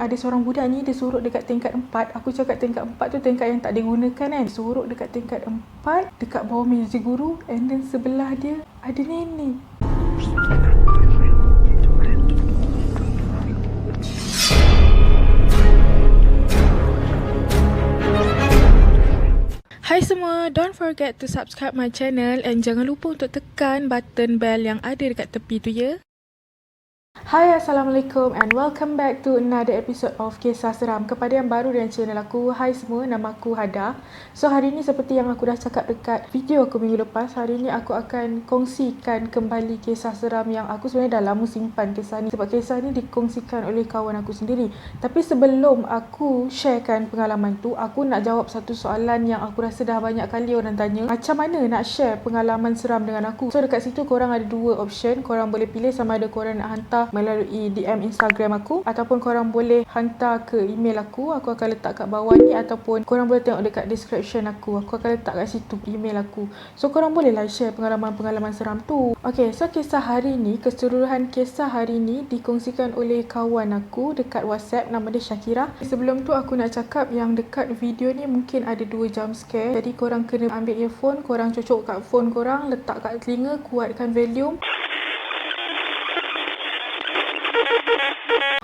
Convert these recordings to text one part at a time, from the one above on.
Ada seorang budak ni dia surut dekat tingkat 4. Aku cakap tingkat 4 tu tingkat yang tak digunakan kan. Surut dekat tingkat 4 dekat bawah meja guru, and then sebelah dia ada nenek. Hai semua, don't forget to subscribe my channel and jangan lupa untuk tekan button bell yang ada dekat tepi tu ya. Hai, Assalamualaikum and welcome back to another episode of Kisah Seram. Kepada yang baru dengan channel aku, hai semua, nama aku Hada. So hari ni seperti yang aku dah cakap dekat video aku minggu lepas, hari ni aku akan kongsikan kembali kisah seram yang aku sebenarnya dah lama simpan kisah ni. Sebab kisah ni dikongsikan oleh kawan aku sendiri. Tapi sebelum aku sharekan pengalaman tu, aku nak jawab satu soalan yang aku rasa dah banyak kali orang tanya. Macam mana nak share pengalaman seram dengan aku? So dekat situ korang ada dua option. Korang boleh pilih sama ada korang nak hantar melalui DM Instagram aku, ataupun korang boleh hantar ke email aku akan letak kat bawah ni, ataupun korang boleh tengok dekat description aku akan letak kat situ email aku. So korang boleh lah share pengalaman-pengalaman seram tu. Okay, so kisah hari ni, keseluruhan kisah hari ni dikongsikan oleh kawan aku dekat WhatsApp, nama dia Syakira. Sebelum tu aku nak cakap yang dekat video ni mungkin ada 2 jump scare, jadi korang kena ambil earphone, korang cocok kat phone korang, letak kat telinga, kuatkan volume.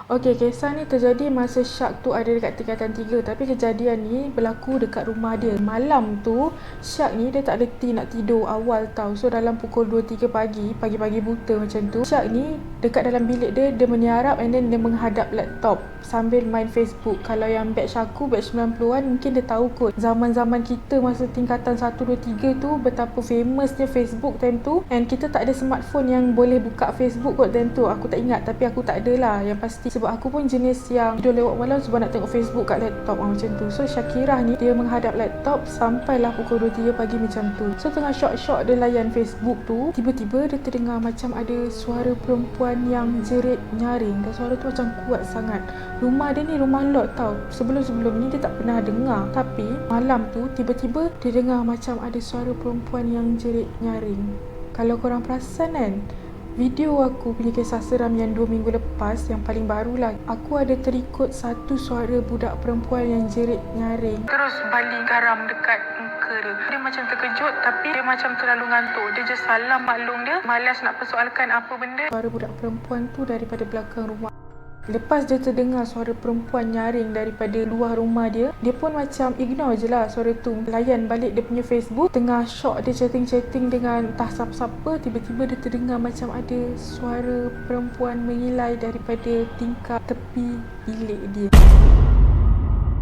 Okey, kisah ni terjadi masa Syak tu ada dekat tingkatan 3. Tapi kejadian ni berlaku dekat rumah dia. Malam tu, Syak ni dia tak reti nak tidur awal tau. So dalam pukul 2-3 pagi-pagi buta macam tu, Syak ni dekat dalam bilik dia, dia meniarap and then dia menghadap laptop sambil main Facebook. Kalau yang batch aku, batch 90-an, mungkin dia tahu kot. Zaman-zaman kita masa tingkatan 1, 2, 3 tu, betapa famousnya Facebook time tu. And kita tak ada smartphone yang boleh buka Facebook kot time tu. Aku tak ingat, tapi aku tak ada lah yang pasti. Sebab aku pun jenis yang tidur lewat malam sebab nak tengok Facebook kat laptop macam tu. So Syakirah ni dia menghadap laptop sampailah pukul 2-3 pagi macam tu. So tengah syok-syok dia layan Facebook tu, tiba-tiba dia terdengar macam ada suara perempuan yang jerit nyaring. Dan suara tu macam kuat sangat. Rumah dia ni rumah lot tau. Sebelum-sebelum ni dia tak pernah dengar. Tapi malam tu tiba-tiba dia dengar macam ada suara perempuan yang jerit nyaring. Kalau korang perasan kan, video aku punya kisah seram yang 2 minggu lepas, yang paling barulah, aku ada terikut satu suara budak perempuan yang jerit nyaring terus baling garam dekat muka dia. Dia macam terkejut tapi dia macam terlalu ngantuk. Dia just salam maklum dia, malas nak persoalkan apa benda. Suara budak perempuan tu daripada belakang rumah. Lepas dia terdengar suara perempuan nyaring daripada luar rumah dia, dia pun macam ignore je lah suara tu. Layan balik dia punya Facebook. Tengah syok dia chatting-chatting dengan entah siapa-siapa, tiba-tiba dia terdengar macam ada suara perempuan mengilai daripada tingkap tepi bilik dia.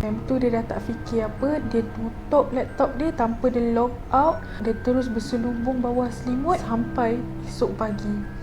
Time tu dia dah tak fikir apa, dia tutup laptop dia tanpa dia log out. Dia terus berselubung bawah selimut sampai esok pagi.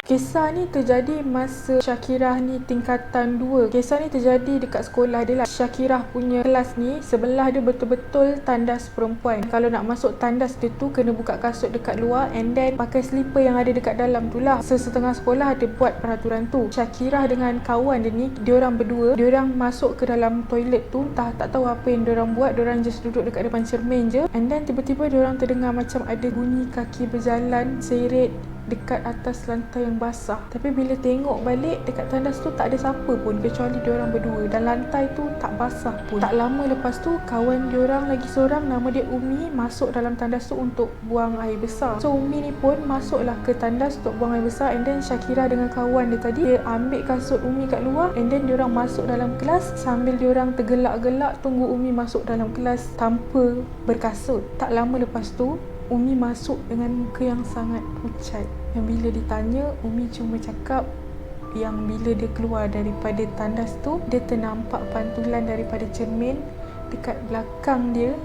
Kisah ni terjadi masa Syakirah ni tingkatan 2. Kisah ni terjadi dekat sekolah dia lah. Syakirah punya kelas ni, sebelah dia betul-betul tandas perempuan. Kalau nak masuk tandas dia tu, kena buka kasut dekat luar and then pakai slipper yang ada dekat dalam tu lah. Sesetengah sekolah ada buat peraturan tu. Syakirah dengan kawan dia ni, diorang berdua, diorang masuk ke dalam toilet tu, tak tahu apa yang diorang buat. Diorang just duduk dekat depan cermin je, and then tiba-tiba diorang terdengar macam ada bunyi kaki berjalan seret dekat atas lantai yang basah. Tapi bila tengok balik dekat tandas tu, tak ada siapa pun kecuali diorang berdua, dan lantai tu tak basah pun. Tak lama lepas tu, kawan diorang lagi seorang, nama dia Umi, masuk dalam tandas tu untuk buang air besar. So Umi ni pun masuklah ke tandas untuk buang air besar, and then Syakirah dengan kawan dia tadi, dia ambil kasut Umi kat luar, and then diorang masuk dalam kelas sambil diorang tergelak-gelak tunggu Umi masuk dalam kelas tanpa berkasut. Tak lama lepas tu, Umi masuk dengan muka yang sangat pucat. Yang bila ditanya, Umi cuma cakap yang bila dia keluar daripada tandas tu, dia ternampak pantulan daripada cermin. Dekat belakang dia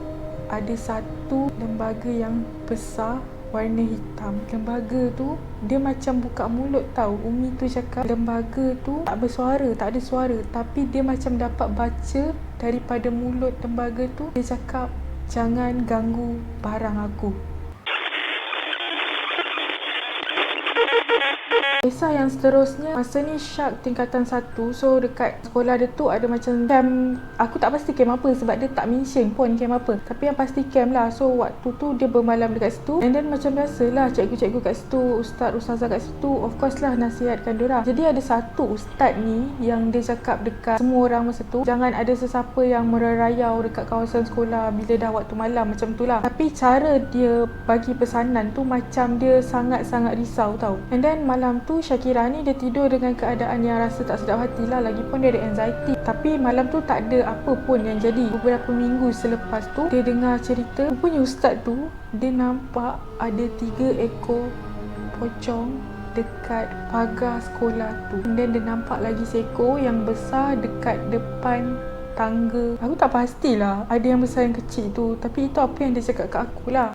ada satu lembaga yang besar warna hitam. Lembaga tu, dia macam buka mulut tau. Umi tu cakap lembaga tu tak bersuara, tak ada suara, tapi dia macam dapat baca daripada mulut lembaga tu. Dia cakap, jangan ganggu barang aku. Kisah yang seterusnya, masa ni Syak tingkatan 1. So dekat sekolah dia tu ada macam camp. Aku tak pasti camp apa sebab dia tak mention pun camp apa, tapi yang pasti camp lah. So waktu tu dia bermalam dekat situ. And then macam biasalah cikgu-cikgu kat situ, ustazah kat situ, of course lah nasihatkan diorang. Jadi ada satu ustaz ni yang dia cakap dekat semua orang masa tu, jangan ada sesiapa yang merayau dekat kawasan sekolah bila dah waktu malam, macam tu lah. Tapi cara dia bagi pesanan tu macam dia sangat-sangat risau tau. And then malam tu Syakira ni dia tidur dengan keadaan yang rasa tak sedap hati lah. Lagipun dia ada anxiety. Tapi malam tu tak ada apa pun yang jadi. Beberapa minggu selepas tu dia dengar cerita, rupanya ustaz tu dia nampak ada 3 ekor pocong dekat pagar sekolah tu. Dan dia nampak lagi seekor yang besar dekat depan tangga. Aku tak pastilah ada yang besar yang kecil tu, tapi itu apa yang dia cakap kat aku lah.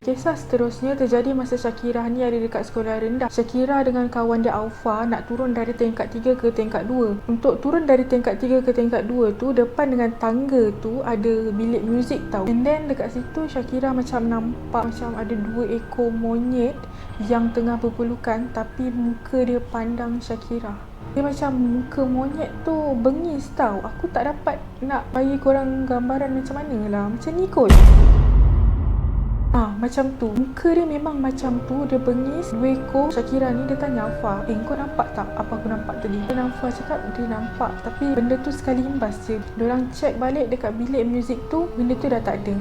Kisah seterusnya terjadi masa Syakira ni ada dekat sekolah rendah. Syakira dengan kawan dia Aufa nak turun dari tingkat 3 ke tingkat 2. Untuk turun dari tingkat 3 ke tingkat 2 tu, depan dengan tangga tu ada bilik muzik tau. And then dekat situ Syakira macam nampak macam ada 2 ekor monyet yang tengah berpelukan, tapi muka dia pandang Syakira. Dia macam muka monyet tu bengis tau. Aku tak dapat nak bagi korang gambaran macam mana lah. Macam ni kot. Macam tu. Muka dia memang macam tu. Dia bengis. 2 ekor. Syakira ni dia tanya Aufa, kau nampak tak apa aku nampak tadi? Dan Aufa cakap dia nampak, tapi benda tu sekali imbas je. Diorang check balik dekat bilik muzik tu, benda tu dah tak ada.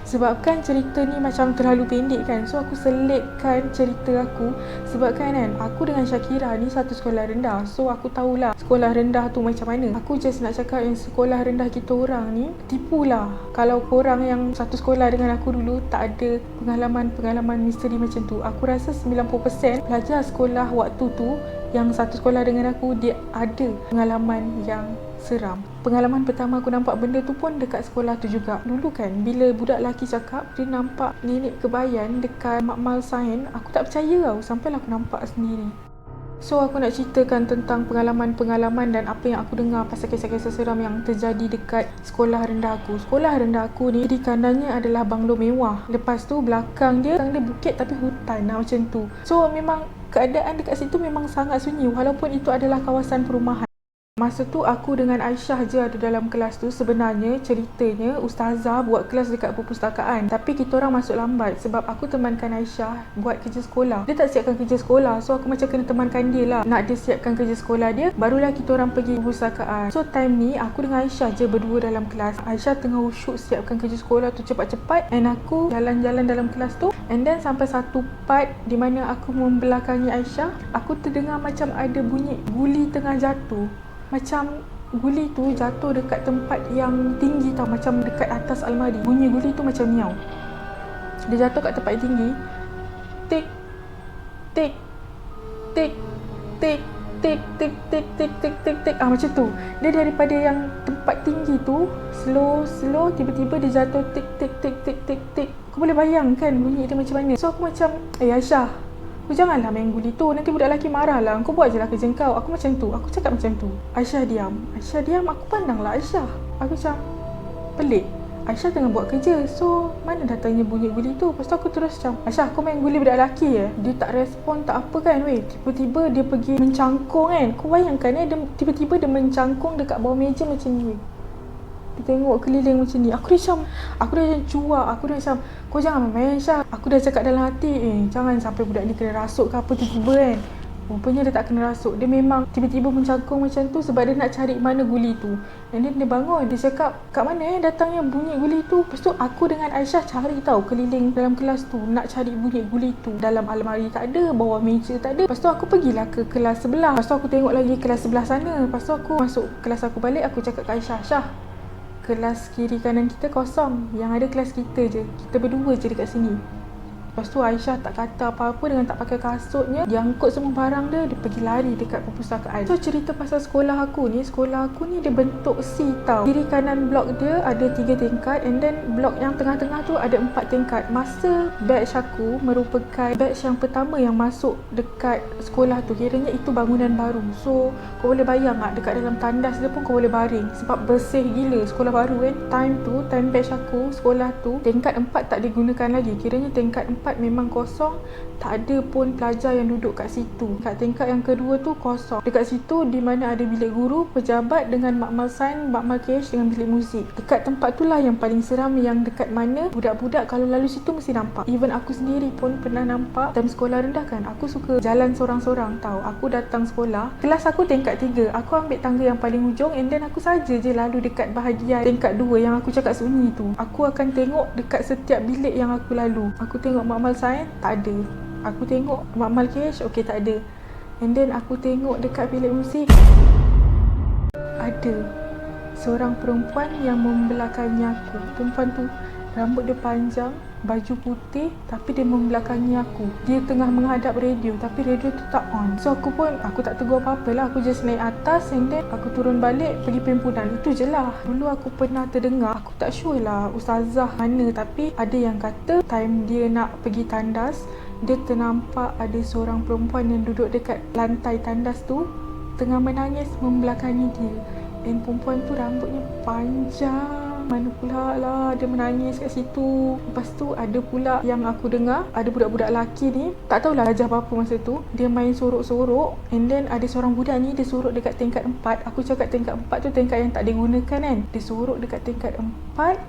Sebabkan cerita ni macam terlalu pendek kan, so aku selitkan cerita aku. Sebabkan kan aku dengan Syakira ni satu sekolah rendah, so aku tahulah sekolah rendah tu macam mana. Aku just nak cakap yang sekolah rendah kita orang ni tipulah. Kalau korang yang satu sekolah dengan aku dulu tak ada pengalaman misteri macam tu, aku rasa 90% pelajar sekolah waktu tu yang satu sekolah dengan aku, dia ada pengalaman yang seram. Pengalaman pertama aku nampak benda tu pun dekat sekolah tu juga. Dulu kan bila budak lelaki cakap dia nampak nenek kebayan dekat makmal sains, aku tak percaya tau sampailah aku nampak sendiri. So aku nak ceritakan tentang pengalaman-pengalaman dan apa yang aku dengar pasal kisah-kisah seram yang terjadi dekat sekolah rendah aku. Sekolah rendah aku ni, di kanannya adalah banglo mewah. Lepas tu belakang dia bukit tapi hutan lah macam tu. So memang keadaan dekat situ memang sangat sunyi walaupun itu adalah kawasan perumahan. Masa tu aku dengan Aisyah je ada dalam kelas tu. Sebenarnya ceritanya ustazah buat kelas dekat perpustakaan, tapi kita orang masuk lambat sebab aku temankan Aisyah buat kerja sekolah. Dia tak siapkan kerja sekolah, so aku macam kena temankan dia lah. Nak dia siapkan kerja sekolah dia, barulah kita orang pergi perpustakaan. So time ni aku dengan Aisyah je berdua dalam kelas. Aisyah tengah usyuk siapkan kerja sekolah tu cepat-cepat, and aku jalan-jalan dalam kelas tu. And then sampai satu part di mana aku membelakangi Aisyah, aku terdengar macam ada bunyi guli tengah jatuh. Macam guli tu jatuh dekat tempat yang tinggi tau, macam dekat atas almari. Bunyi guli tu macam miau. Dia jatuh kat tempat yang tinggi. Tik tik tik tik tik tik tik tik tik tik tik. Macam tu. Dia daripada yang tempat tinggi tu slow tiba-tiba dia jatuh tik tik tik tik tik tik. Kau boleh bayangkan bunyi dia macam mana? So aku macam, Aisyah, kau janganlah main guli tu, nanti budak lelaki marah lah. Kau buat je lah kerja kau. Aku macam tu, aku cakap macam tu. Aisyah diam, aku pandang lah Aisyah. Aku macam pelik, Aisyah tengah buat kerja, so mana datangnya bunyi guli tu? Lepas tu aku terus macam, Aisyah kau main guli budak lelaki Dia tak respon tak apa kan weh. Tiba-tiba dia pergi mencangkung kan. Kau bayangkan dia tiba-tiba dia mencangkung dekat bawah meja macam ni weh. Dia tengok keliling macam ni. Aku dah macam cuak. Aku dah macam, kau jangan main Syah. Aku dah cakap dalam hati, jangan sampai budak ni kena rasuk ke apa tiba-tiba kan. Rupanya dia tak kena rasuk. Dia memang tiba-tiba mencangkung macam tu sebab dia nak cari mana guli tu. And then dia bangun. Dia cakap, kat mana datangnya bunyi guli tu? Lepas tu aku dengan Aisyah cari tahu keliling dalam kelas tu, nak cari bunyi guli tu. Dalam almari tak ada, bawah meja tak ada. Lepas tu aku pergilah ke kelas sebelah. Lepas tu aku tengok lagi kelas sebelah sana. Lepas tu aku masuk kelas aku balik. Aku cakap ke Aisyah, Syah, kelas kiri kanan kita kosong. Yang ada kelas kita je. Kita berdua je dekat sini. Lepas tu Aisyah tak kata apa-apa dengan tak pakai kasutnya. Dia angkut semua barang dia. Dia pergi lari dekat perpustakaan. So cerita pasal sekolah aku ni dia bentuk C tau. Kiri kanan blok dia ada 3 tingkat. And then blok yang tengah-tengah tu ada 4 tingkat. Masa batch aku merupakan batch yang pertama yang masuk dekat sekolah tu. Kiranya itu bangunan baru. So kau boleh bayang tak, dekat dalam tandas dia pun kau boleh baring. Sebab bersih gila sekolah baru kan. Time batch aku sekolah tu tingkat 4 tak digunakan lagi. Kiranya tingkat 4 4 memang kosong, tak ada pun pelajar yang duduk kat situ. Kat tingkat yang kedua tu kosong. Dekat situ di mana ada bilik guru, pejabat dengan makmal sains, makmal KH dengan bilik muzik. Dekat tempat tu lah yang paling seram, yang dekat mana budak-budak kalau lalu situ mesti nampak. Even aku sendiri pun pernah nampak. Time sekolah rendah kan, aku suka jalan sorang-sorang tau. Aku datang sekolah, kelas aku tingkat 3, aku ambil tangga yang paling hujung, and then aku saja je lalu dekat bahagian tingkat 2 yang aku cakap sunyi tu. Aku akan tengok dekat setiap bilik yang aku lalu. Aku tengok makmal sains, tak ada. Aku tengok makmal KH, okey tak ada. And then aku tengok dekat bilik muzik, ada seorang perempuan yang membelakangi aku. Perempuan tu rambut dia panjang, baju putih, tapi dia membelakangi aku. Dia tengah menghadap radio, tapi radio tu tak on. So aku tak tegur apa-apa lah. Aku just naik atas, and then aku turun balik pergi perhimpunan. Itu je lah. Dulu aku pernah terdengar, aku tak sure lah ustazah mana, tapi ada yang kata time dia nak pergi tandas, dia ternampak ada seorang perempuan yang duduk dekat lantai tandas tu tengah menangis membelakangi dia. Dan perempuan tu rambutnya panjang. Mana pula lah dia menangis kat situ. Lepas tu ada pula yang aku dengar, ada budak-budak lelaki ni, tak tahulah ajar apa-apa masa tu, dia main sorok-sorok, and then ada seorang budak ni, dia sorok dekat tingkat 4. Aku cakap tingkat 4 tu tingkat yang tak digunakan kan. Dia sorok dekat tingkat 4,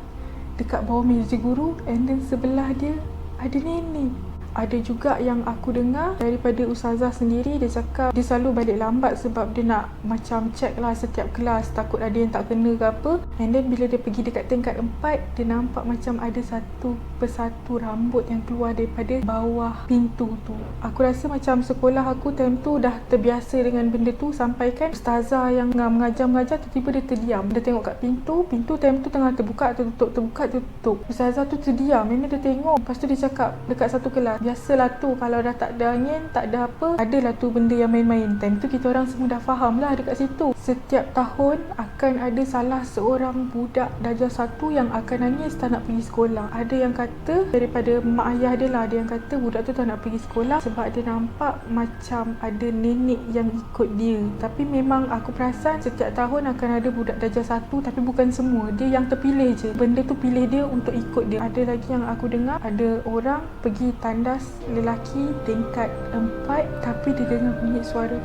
dekat bawah meja guru, and then sebelah dia ada nenek. Ada juga yang aku dengar daripada ustazah sendiri, dia cakap dia selalu balik lambat sebab dia nak macam check lah setiap kelas, takut ada yang tak kena ke apa. And then bila dia pergi dekat tingkat 4, dia nampak macam ada satu persatu rambut yang keluar daripada bawah pintu tu. Aku rasa macam sekolah aku time tu dah terbiasa dengan benda tu, sampai kan ustazah yang mengajar tiba-tiba dia terdiam. Dia tengok kat pintu time tu tengah terbuka tertutup. Ustazah tu terdiam, memang dia tengok. Lepas tu dia cakap dekat satu kelas, biasalah tu kalau dah tak ada angin, tak ada apa, adalah tu benda yang main-main. Time tu kita orang semua dah faham lah dekat situ. Setiap tahun akan ada salah seorang budak darjah 1 yang akan nangis tak nak pergi sekolah. Ada yang kata daripada mak ayah dia lah, ada yang kata budak tu tak nak pergi sekolah sebab dia nampak macam ada nenek yang ikut dia. Tapi memang aku perasan setiap tahun akan ada budak darjah 1, tapi bukan semua. Dia yang terpilih je. Benda tu pilih dia untuk ikut dia. Ada lagi yang aku dengar, ada orang pergi tandas lelaki tingkat 4, tapi dia dengar bunyi suara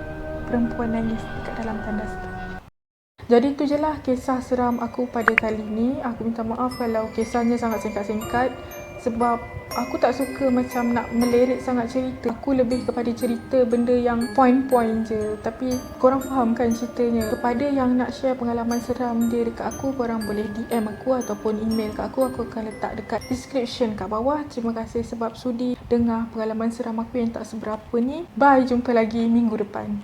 perempuan nangis dekat dalam tandas tu. Jadi tu je lah kisah seram aku pada kali ni. Aku minta maaf kalau kisahnya sangat singkat-singkat, sebab aku tak suka macam nak melirik sangat cerita. Aku lebih kepada cerita benda yang point-point je. Tapi korang faham kan ceritanya. Kepada yang nak share pengalaman seram dia dekat aku, korang boleh DM aku ataupun email kat aku. Aku akan letak dekat description kat bawah. Terima kasih sebab sudi dengar pengalaman seram aku yang tak seberapa ni. Bye, jumpa lagi minggu depan.